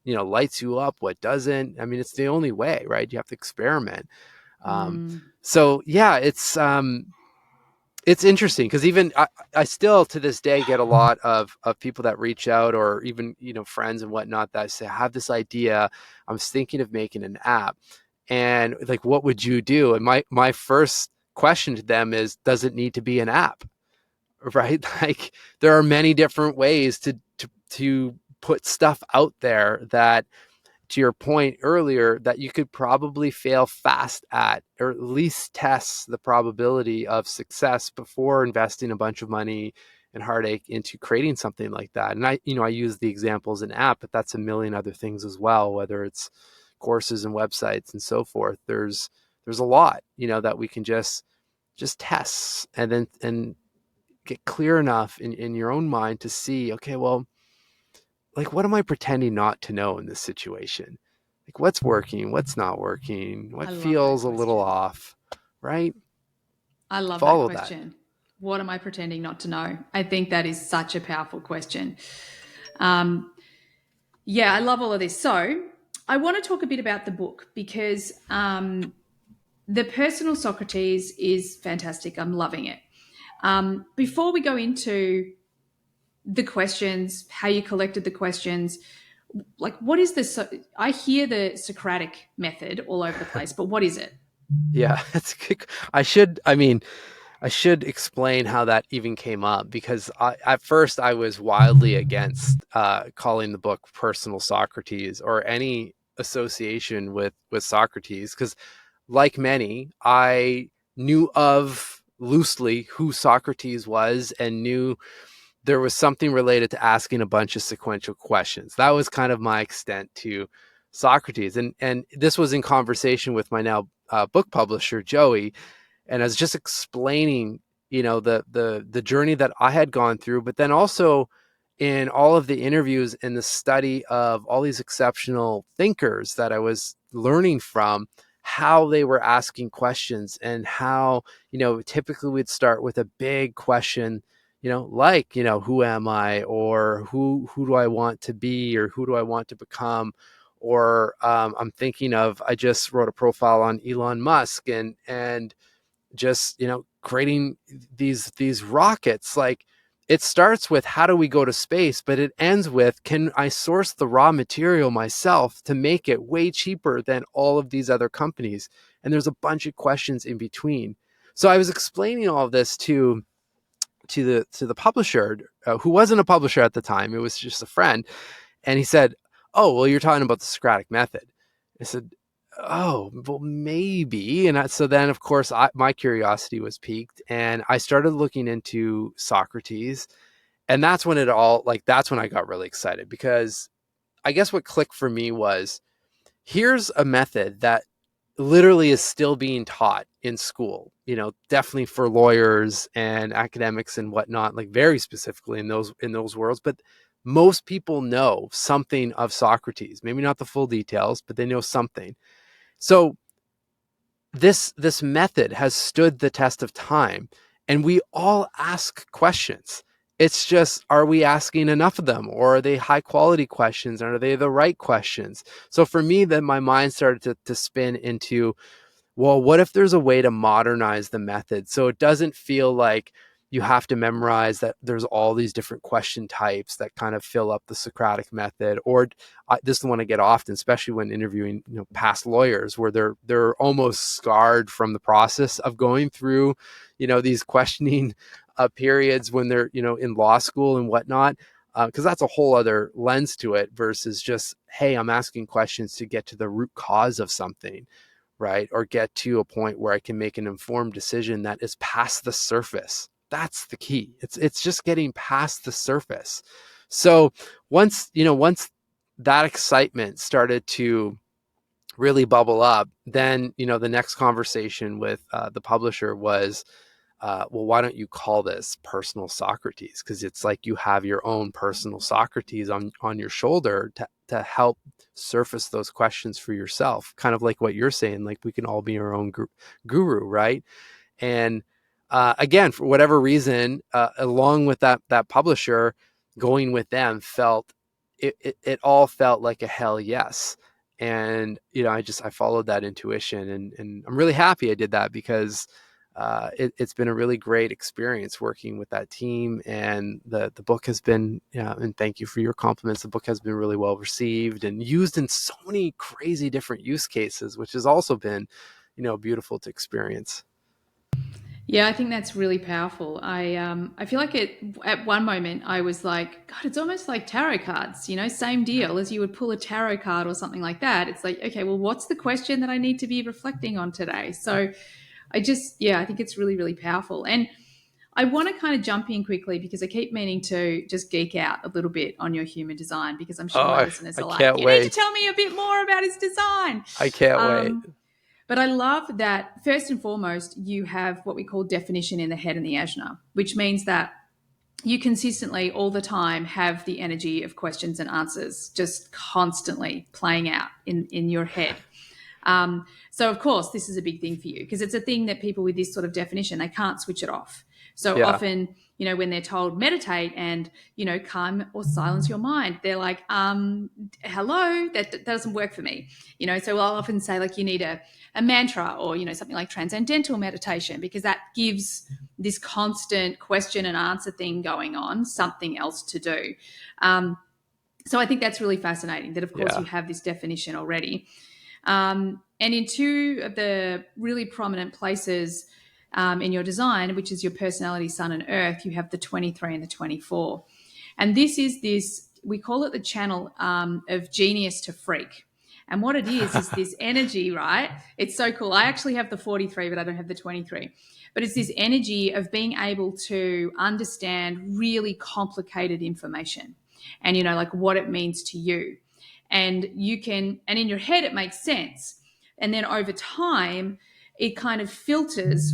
Speaker 3: lights you up, what doesn't. I mean, it's the only way, right? You have to experiment. So yeah, it's interesting because even I still to this day get a lot of people that reach out, or even, friends and whatnot, that say, I have this idea, I was thinking of making an app, and like, what would you do? And my first question to them is, does it need to be an app? Right? Like, there are many different ways to put stuff out there that to your point earlier, that you could probably fail fast at, or at least test the probability of success before investing a bunch of money and heartache into creating something like that. And I use the example as an app, but that's a million other things as well, whether it's courses and websites and so forth. There's a lot, that we can just test and get clear enough in your own mind to see, okay, well, like, what am I pretending not to know in this situation? Like, what's working, what's not working, what feels a little off, right?
Speaker 1: I love
Speaker 3: Follow
Speaker 1: that
Speaker 3: that.
Speaker 1: question. What am I pretending not to know? I think that is such a powerful question. Yeah, I love all of this. So I want to talk a bit about the book, because the Personal Socrates is fantastic. I'm loving it. Before we go into the questions, how you collected the questions, like, what is this? I hear the Socratic method all over the place, but what is it?
Speaker 3: Yeah, that's good. I should explain how that even came up, because at first I was wildly against calling the book Personal Socrates, or any association with Socrates, because, like many, I knew of loosely who Socrates was, and knew there was something related to asking a bunch of sequential questions. That was kind of my extent to Socrates. And this was in conversation with my now book publisher, Joey, and I was just explaining, the journey that I had gone through, but then also in all of the interviews and the study of all these exceptional thinkers that I was learning from, how they were asking questions, and how, typically we'd start with a big question, like, who am I, or who do I want to be, or who do I want to become? Or I'm thinking of, I just wrote a profile on Elon Musk, and just, creating these rockets. Like, it starts with, how do we go to space, but it ends with, can I source the raw material myself to make it way cheaper than all of these other companies? And there's a bunch of questions in between. So I was explaining all of this to the publisher, who wasn't a publisher at the time, it was just a friend. And he said, oh, well, you're talking about the Socratic method. I said, oh, well, maybe. And so then, of course, my curiosity was piqued, and I started looking into Socrates. And that's when that's when I got really excited, because I guess what clicked for me was, here's a method that literally is still being taught in school, definitely for lawyers and academics and whatnot, like very specifically in those worlds. But most people know something of Socrates, maybe not the full details, but they know something. So this method has stood the test of time, and we all ask questions. It's just, are we asking enough of them, or are they high quality questions, and are they the right questions? So for me, then my mind started to spin into, well, what if there's a way to modernize the method so it doesn't feel like you have to memorize that there's all these different question types that kind of fill up the Socratic method? Or this is the one I get often, especially when interviewing, past lawyers, where they're almost scarred from the process of going through, these questioning periods when they're, in law school and whatnot. Because that's a whole other lens to it, versus just, hey, I'm asking questions to get to the root cause of something, right? Or get to a point where I can make an informed decision that is past the surface. That's the key. It's just getting past the surface. So once that excitement started to really bubble up, then, the next conversation with the publisher was, well, why don't you call this Personal Socrates? Because it's like you have your own personal Socrates on your shoulder to help surface those questions for yourself. Kind of like what you're saying, like we can all be our own guru, right? And again, for whatever reason, along with that publisher, going with them it all felt like a hell yes. And I followed that intuition, and I'm really happy I did that, because it's been a really great experience working with that team. And the book has been, and thank you for your compliments, the book has been really well received and used in so many crazy different use cases, which has also been, beautiful to experience.
Speaker 1: Yeah, I think that's really powerful. I feel like at one moment I was like, God, it's almost like tarot cards, same deal as you would pull a tarot card or something like that. It's like, okay, well, what's the question that I need to be reflecting on today? So I think it's really, really powerful. And I want to kind of jump in quickly because I keep meaning to just geek out a little bit on your human design, because I'm sure
Speaker 3: Oh,
Speaker 1: my
Speaker 3: I,
Speaker 1: listeners
Speaker 3: I
Speaker 1: are like,
Speaker 3: can't
Speaker 1: you need to
Speaker 3: wait.
Speaker 1: tell me a bit more about his design.
Speaker 3: I can't wait.
Speaker 1: But I love that, first and foremost, you have what we call definition in the head and the ajna, which means that you consistently, all the time, have the energy of questions and answers just constantly playing out in your head. So, of course, this is a big thing for you because it's a thing that people with this sort of definition, they can't switch it off. So
Speaker 3: Yeah.
Speaker 1: often, when they're told meditate and, calm or silence your mind, they're like, hello, that doesn't work for me. So I'll often say, like, you need a mantra or, something like transcendental meditation, because that gives this constant question and answer thing going on something else to do. So I think that's really fascinating that, of course,
Speaker 3: Yeah.
Speaker 1: you have this definition already. And in two of the really prominent places in your design, which is your personality, sun and earth, you have the 23 and the 24. And we call it the channel of genius to freak. And what it is this energy, right? It's so cool. I actually have the 43, but I don't have the 23. But it's this energy of being able to understand really complicated information and, like what it means to you. And and in your head, it makes sense. And then over time, it kind of filters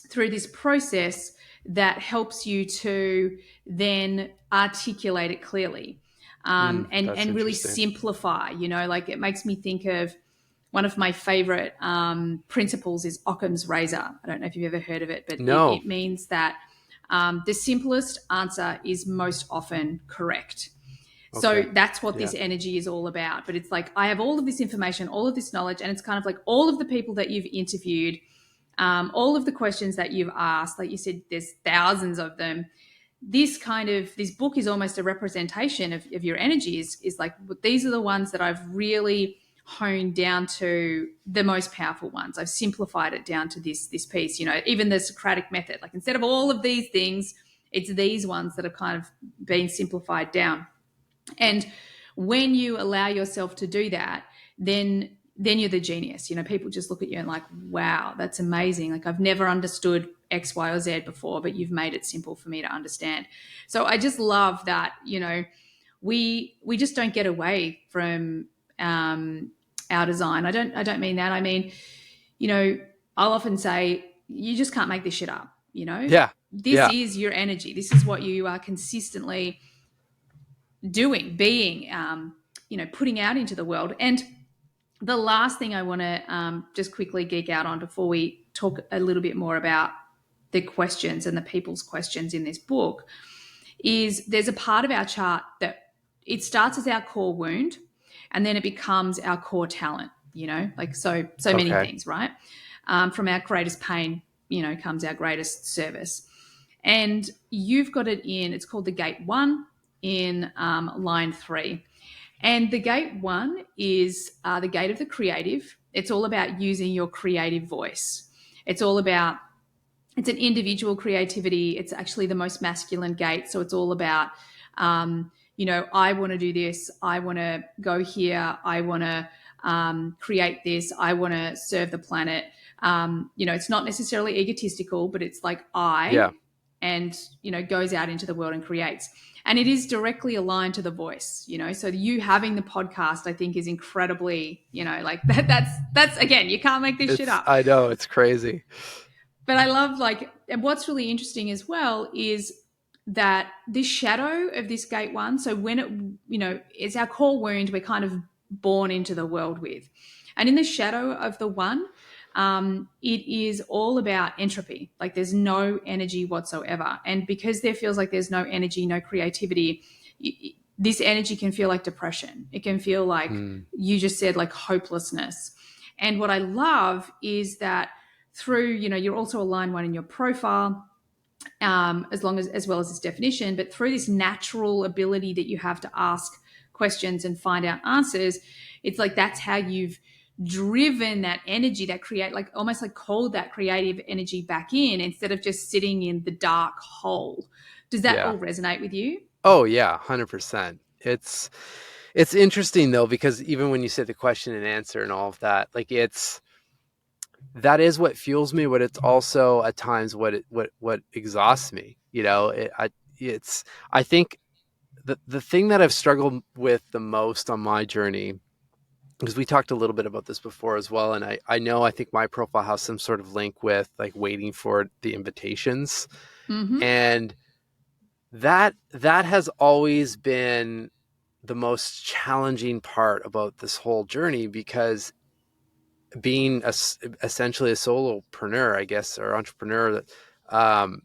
Speaker 1: through this process that helps you to then articulate it clearly, and really simplify. Like, it makes me think of one of my favorite principles is Occam's razor. I don't know if you've ever heard of it, but
Speaker 3: No.
Speaker 1: it means that the simplest answer is most often correct. So that's what this energy is all about. But it's like, I have all of this information, all of this knowledge, and it's kind of like all of the people that you've interviewed, all of the questions that you've asked, like you said, there's thousands of them. This book is almost a representation of your energy. Is like, these are the ones that I've really honed down to, the most powerful ones. I've simplified it down to this piece. Even the Socratic method, like, instead of all of these things, it's these ones that have kind of been simplified down. And when you allow yourself to do that, then you're the genius. People just look at you and like, wow, that's amazing. Like, I've never understood X, Y, or Z before, but you've made it simple for me to understand. So I just love that, we just don't get away from our design. I don't mean that. I mean, I'll often say, you just can't make this shit up,
Speaker 3: Yeah.
Speaker 1: This is your energy. This is what you are consistently doing, being, putting out into the world. And the last thing I want to just quickly geek out on before we talk a little bit more about the questions and the people's questions in this book is, there's a part of our chart that it starts as our core wound and then it becomes our core talent, like so many things, right? From our greatest pain, comes our greatest service. And you've got it it's called the gate 1 in line 3. And the gate 1 is the gate of the creative. It's all about using your creative voice. It's an individual creativity. It's actually the most masculine gate. So it's all about, I want to do this. I want to go here. I want to create this. I want to serve the planet. It's not necessarily egotistical, but it's like and, goes out into the world and creates. And it is directly aligned to the voice, so you having the podcast, I think, is incredibly, like that's again, you can't make this shit up.
Speaker 3: I know, it's crazy.
Speaker 1: But I love, like, and what's really interesting as well is that this shadow of this gate 1, so when it, it's our core wound, we're kind of born into the world with. And in the shadow of the 1, it is all about entropy. Like, there's no energy whatsoever. And because there feels like there's no energy, no creativity, this energy can feel like depression. It can feel like, you just said, like hopelessness. And what I love is that through, you're also a line 1 in your profile, as well as this definition, but through this natural ability that you have to ask questions and find out answers, it's like, that's how you've driven that energy, that create, like almost like called that creative energy back in instead of just sitting in the dark hole. Does that
Speaker 3: Yeah.
Speaker 1: all resonate with you?
Speaker 3: Oh yeah, 100%. It's interesting though, because even when you say the question and answer and all of that, like that is what fuels me, but it's also at times what exhausts me. I think the thing that I've struggled with the most on my journey, because we talked a little bit about this before as well, and I think my profile has some sort of link with like waiting for the invitations,
Speaker 1: Mm-hmm.
Speaker 3: and that has always been the most challenging part about this whole journey, because being essentially a solopreneur, I guess, or entrepreneur, um,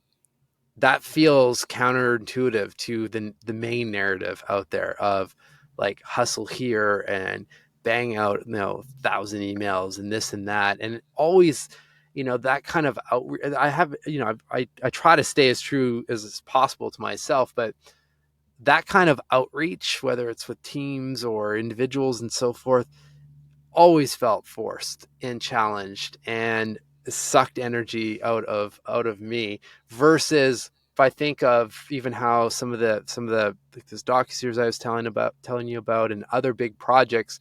Speaker 3: that feels counterintuitive to the main narrative out there of like hustle here and bang out 1,000 emails and this and that, and always that kind of I have I try to stay as true as possible to myself, but that kind of outreach, whether it's with teams or individuals and so forth, always felt forced and challenged and sucked energy out of me. Versus if I think of even how some of the like this docuseries I was telling you about and other big projects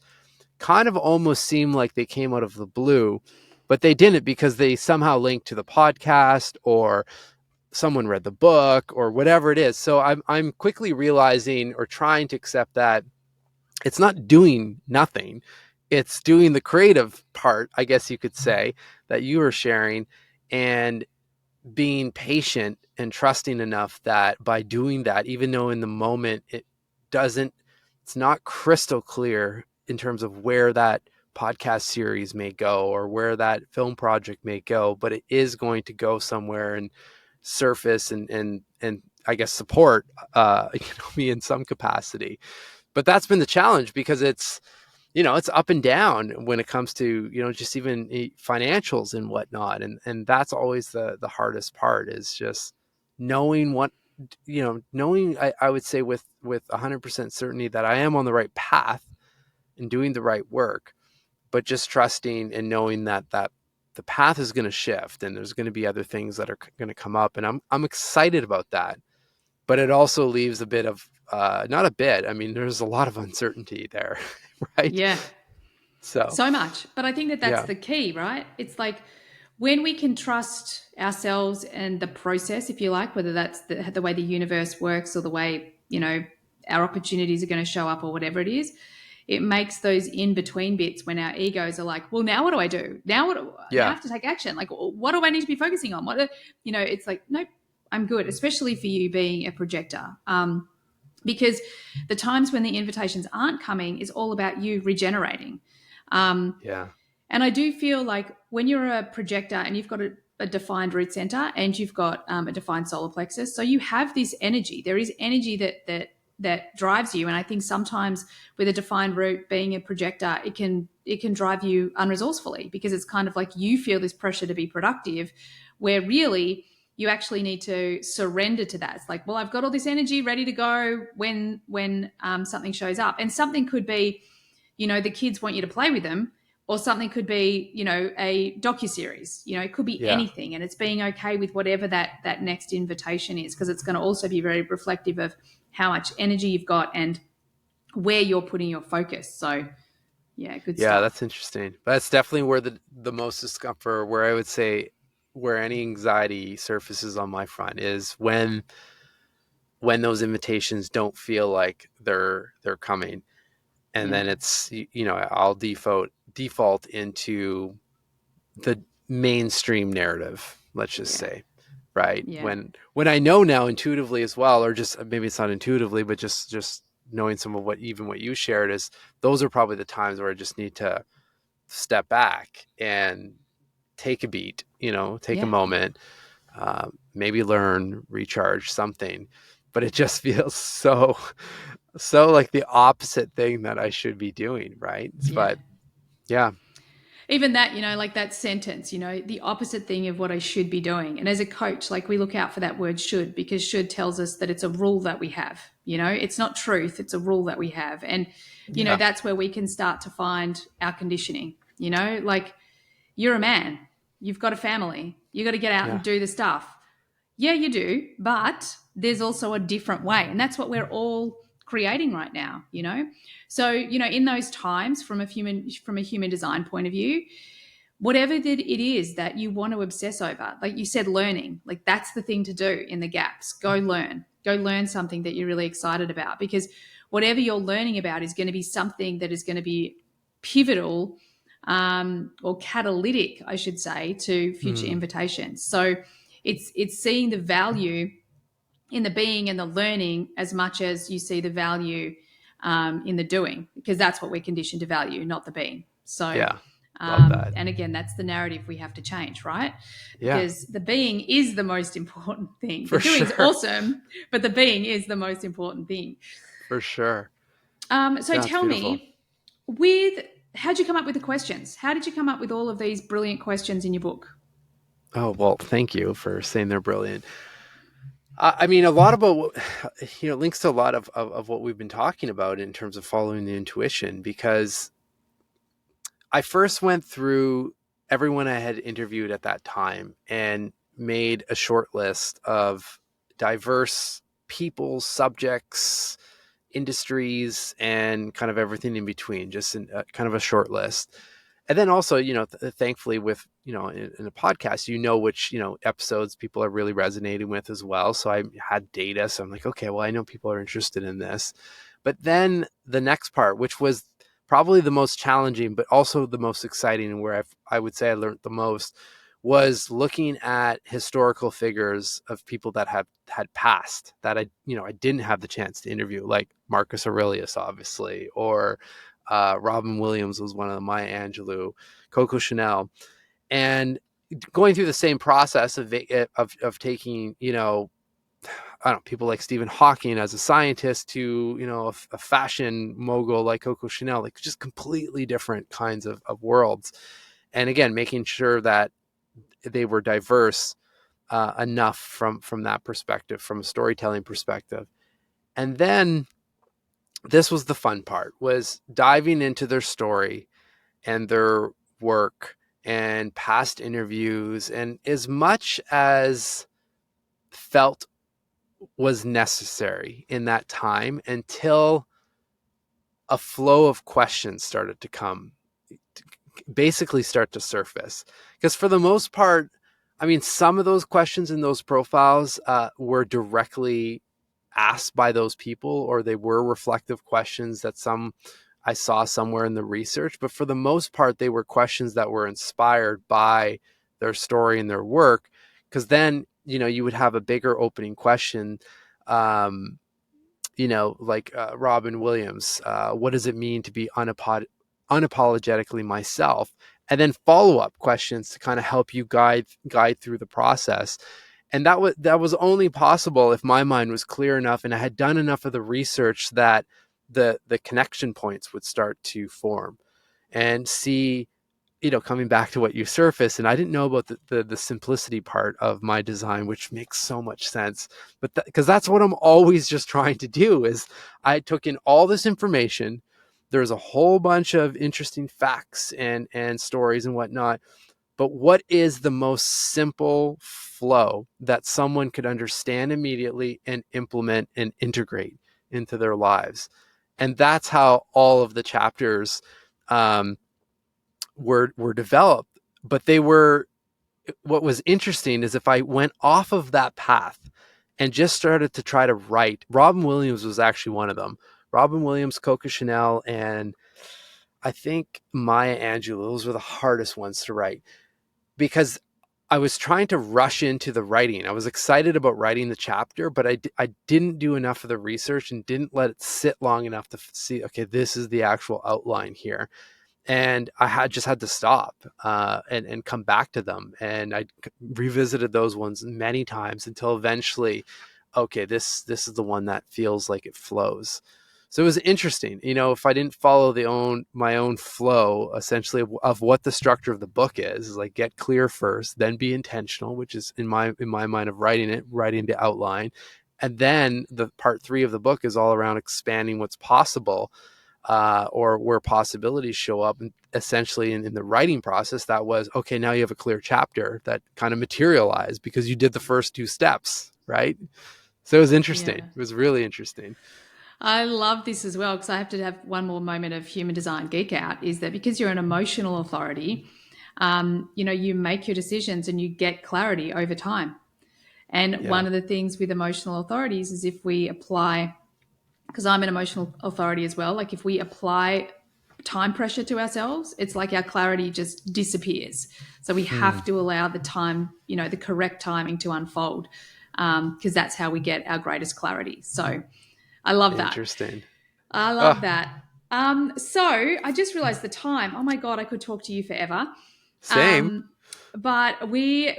Speaker 3: kind of almost seem like they came out of the blue, but they didn't, because they somehow linked to the podcast or someone read the book or whatever it is. So I'm quickly realizing, or trying to accept, that it's not doing nothing. It's doing the creative part, I guess you could say, that you were sharing, and being patient and trusting enough that by doing that, even though in the moment it's not crystal clear in terms of where that podcast series may go or where that film project may go, but it is going to go somewhere and surface and I guess support me in some capacity. But that's been the challenge, because it's up and down when it comes to just even financials and whatnot, and that's always the hardest part, is just knowing I would say with 100% certainty that I am on the right path and doing the right work, but just trusting and knowing that the path is going to shift and there's going to be other things that are going to come up, and I'm excited about that. But it also leaves a bit of not a bit, I mean, there's a lot of uncertainty there. Right.
Speaker 1: Yeah.
Speaker 3: So
Speaker 1: So much. But I think that that's
Speaker 3: yeah.
Speaker 1: the key, right? It's like when we can trust ourselves and the process, if you like, whether that's the way the universe works or the way, our opportunities are going to show up or whatever it is, it makes those in between bits when our egos are like, well, now what do I do? Now now I have to take action. Like, what do I need to be focusing on? It's like, nope, I'm good, especially for you being a projector. Because the times when the invitations aren't coming is all about you regenerating.
Speaker 3: Yeah.
Speaker 1: And I do feel like when you're a projector and you've got a defined root center and you've got a defined solar plexus, so you have this energy. There is energy that drives you. And I think sometimes with a defined root, being a projector, it can drive you unresourcefully, because it's kind of like you feel this pressure to be productive, where really you actually need to surrender to that. It's like, well, I've got all this energy ready to go when something shows up, and something could be, the kids want you to play with them, or something could be, a docuseries. It could be
Speaker 3: Yeah.
Speaker 1: anything, and it's being okay with whatever that next invitation is, because it's going to also be very reflective of how much energy you've got and where you're putting your focus. So, yeah, good
Speaker 3: Yeah,
Speaker 1: stuff.
Speaker 3: that's interesting. But that's definitely where the most discomfort, where I would say where any anxiety surfaces on my front, is when those invitations don't feel like they're coming. And
Speaker 1: Yeah,
Speaker 3: then it's I'll default into the mainstream narrative, let's just
Speaker 1: yeah,
Speaker 3: say, right?
Speaker 1: yeah,
Speaker 3: When I know now intuitively as well, or just maybe it's not intuitively, but just knowing some of what you shared, is those are probably the times where I just need to step back and take a beat, take a
Speaker 1: yeah,
Speaker 3: moment, maybe learn, recharge, something. But it just feels so like the opposite thing that I should be doing, right?
Speaker 1: yeah.
Speaker 3: But yeah.
Speaker 1: Even that, like that sentence, the opposite thing of what I should be doing. And as a coach, like we look out for that word should, because should tells us that it's a rule that we have. It's not truth, it's a rule that we have. And,
Speaker 3: Yeah.
Speaker 1: that's where we can start to find our conditioning. Like, you're a man, you've got a family, you got to get out and do the stuff. Yeah, you do, but there's also a different way, and that's what we're all creating right now. So in those times, from a human design point of view, whatever that it is that you want to obsess over, like you said, learning, like that's the thing to do in the gaps. Go learn something that you're really excited about, because whatever you're learning about is going to be something that is going to be pivotal, or catalytic, I should say, to future invitations. So it's seeing the value in the being and the learning as much as you see the value in the doing, because that's what we're conditioned to value, not the being. So
Speaker 3: Yeah. Love that.
Speaker 1: and again, that's the narrative we have to change, right?
Speaker 3: Yeah.
Speaker 1: Because the being is the most important thing.
Speaker 3: For
Speaker 1: The doing's
Speaker 3: sure.
Speaker 1: awesome, but the being is the most important thing.
Speaker 3: For sure.
Speaker 1: So
Speaker 3: That's
Speaker 1: tell
Speaker 3: beautiful.
Speaker 1: me, how'd you come up with the questions? How did you come up with all of these brilliant questions in your book?
Speaker 3: Oh, well, thank you for saying they're brilliant. I mean, a lot about, links to a lot of what we've been talking about in terms of following the intuition, because I first went through everyone I had interviewed at that time and made a short list of diverse people, subjects, industries, and kind of everything in between, just in kind of a short list. And then also, thankfully with, in a podcast, which, episodes people are really resonating with as well. So I had data. So I'm like, okay, well, I know people are interested in this. But then the next part, which was probably the most challenging, but also the most exciting, and where I would say I learned the most, was looking at historical figures of people that had passed that I didn't have the chance to interview, like Marcus Aurelius, obviously, or Robin Williams was one of them, Maya Angelou, Coco Chanel, and going through the same process of taking, I don't know, people like Stephen Hawking as a scientist to, a fashion mogul like Coco Chanel, like just completely different kinds of worlds. And again, making sure that they were diverse enough from that perspective, from a storytelling perspective. And then this was the fun part, was diving into their story and their work and past interviews, and as much as felt was necessary in that time, until a flow of questions started to come, basically start to surface. Because for the most part, I mean, some of those questions in those profiles were directly asked by those people, or they were reflective questions that I saw somewhere in the research. But for the most part, they were questions that were inspired by their story and their work. Because then, you would have a bigger opening question, like Robin Williams, what does it mean to be unapologetically myself? And then follow-up questions to kind of help you guide through the process. And that was only possible if my mind was clear enough and I had done enough of the research that the connection points would start to form, and see, coming back to what you surfaced. And I didn't know about the simplicity part of my design, which makes so much sense. But because that's what I'm always just trying to do, is I took in all this information. There's a whole bunch of interesting facts and stories and whatnot. But what is the most simple flow that someone could understand immediately and implement and integrate into their lives? And that's how all of the chapters were developed. But what was interesting is if I went off of that path and just started to try to write, Robin Williams was actually one of them. Robin Williams, Coco Chanel, and I think Maya Angelou, those were the hardest ones to write, because I was trying to rush into the writing. I was excited about writing the chapter, but I didn't do enough of the research and didn't let it sit long enough to see, okay, this is the actual outline here. And I just had to stop and come back to them. And I revisited those ones many times until eventually, okay, this is the one that feels like it flows. So it was interesting, if I didn't follow my own flow, essentially, of what the structure of the book is like, get clear first, then be intentional, which is in my mind of writing the outline. And then the part 3 of the book is all around expanding what's possible. or where possibilities show up. And essentially in the writing process, that was, okay, now you have a clear chapter that kind of materialized because you did the first 2 steps, right? So it was interesting.
Speaker 1: Yeah.
Speaker 3: It was really interesting.
Speaker 1: I love this as well, because I have to have one more moment of human design geek out, is that because you're an emotional authority, you make your decisions and you get clarity over time. And one of the things with emotional authorities is if we apply, because I'm an emotional authority as well, like if we apply time pressure to ourselves, it's like our clarity just disappears. So we have to allow the time, the correct timing to unfold, because that's how we get our greatest clarity. So I love that.
Speaker 3: Interesting.
Speaker 1: I love that. So I just realized the time. Oh my God, I could talk to you forever.
Speaker 3: Same.
Speaker 1: But we've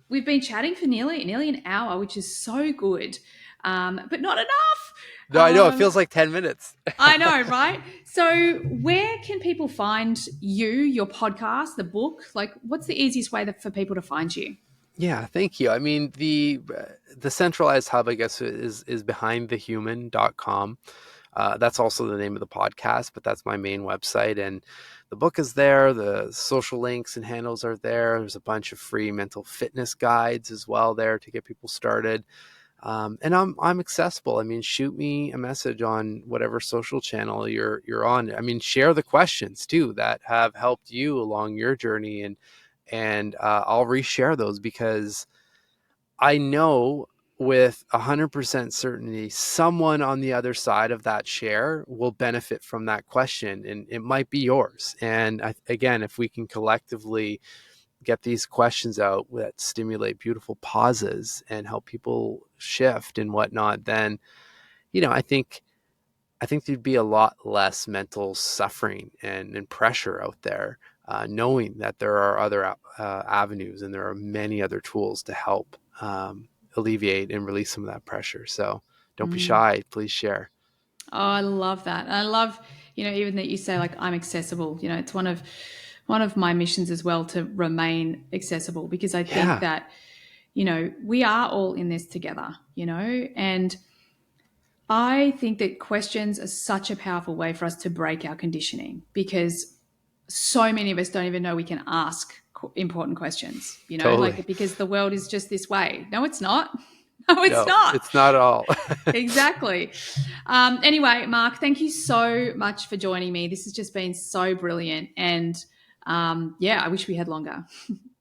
Speaker 1: been chatting for nearly an hour, which is so good, but not enough.
Speaker 3: No, I know. It feels like 10 minutes.
Speaker 1: I know, right? So where can people find you, your podcast, the book? Like, what's the easiest way for people to find you?
Speaker 3: Yeah, thank you. I mean, the centralized hub, I guess, is behindthehuman.com. That's also the name of the podcast, but that's my main website. And the book is there. The social links and handles are there. There's a bunch of free mental fitness guides as well there to get people started. And I'm accessible. I mean, shoot me a message on whatever social channel you're on. I mean, share the questions too that have helped you along your journey, and I'll reshare those, because I know with 100% certainty someone on the other side of that share will benefit from that question, and it might be yours. And again, if we can collectively get these questions out that stimulate beautiful pauses and help people shift and whatnot, then I think there'd be a lot less mental suffering and pressure out there, knowing that there are other avenues and there are many other tools to help alleviate and release some of that pressure. So don't be shy. Please share.
Speaker 1: Oh, I love that. I love, even that you say, like, I'm accessible. It's one of my missions as well, to remain accessible, because I think that, we are all in this together, and I think that questions are such a powerful way for us to break our conditioning, because so many of us don't even know we can ask important questions,
Speaker 3: Totally.
Speaker 1: like, because the world is just this way. No, it's not. No, it's not.
Speaker 3: It's not at all.
Speaker 1: Exactly. Anyway, Marc, thank you so much for joining me. This has just been so brilliant. And I wish we had longer.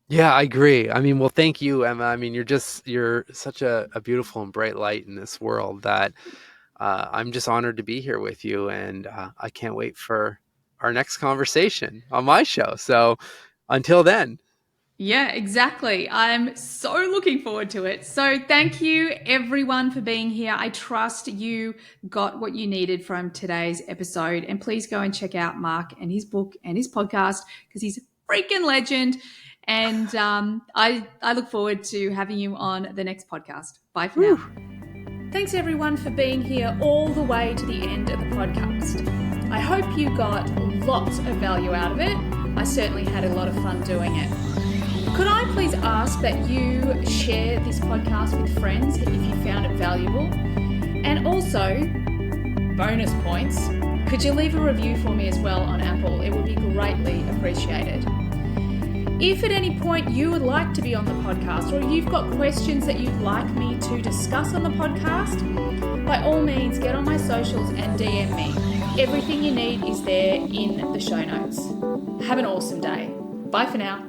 Speaker 3: Yeah, I agree. I mean, well, thank you, Emma. I mean, you're such a beautiful and bright light in this world that I'm just honored to be here with you. And I can't wait for our next conversation on my show. So until then.
Speaker 1: Yeah, exactly. I'm so looking forward to it. So thank you everyone for being here. I trust you got what you needed from today's episode. And please go and check out Marc and his book and his podcast, because he's a freaking legend. And I look forward to having you on the next podcast. Bye for now.
Speaker 2: Thanks everyone for being here all the way to the end of the podcast. I hope you got lots of value out of it. I certainly had a lot of fun doing it. Could I please ask that you share this podcast with friends if you found it valuable? And also, bonus points, could you leave a review for me as well on Apple? It would be greatly appreciated. If at any point you would like to be on the podcast, or you've got questions that you'd like me to discuss on the podcast, by all means get on my socials and DM me. Everything you need is there in the show notes. Have an awesome day. Bye for now.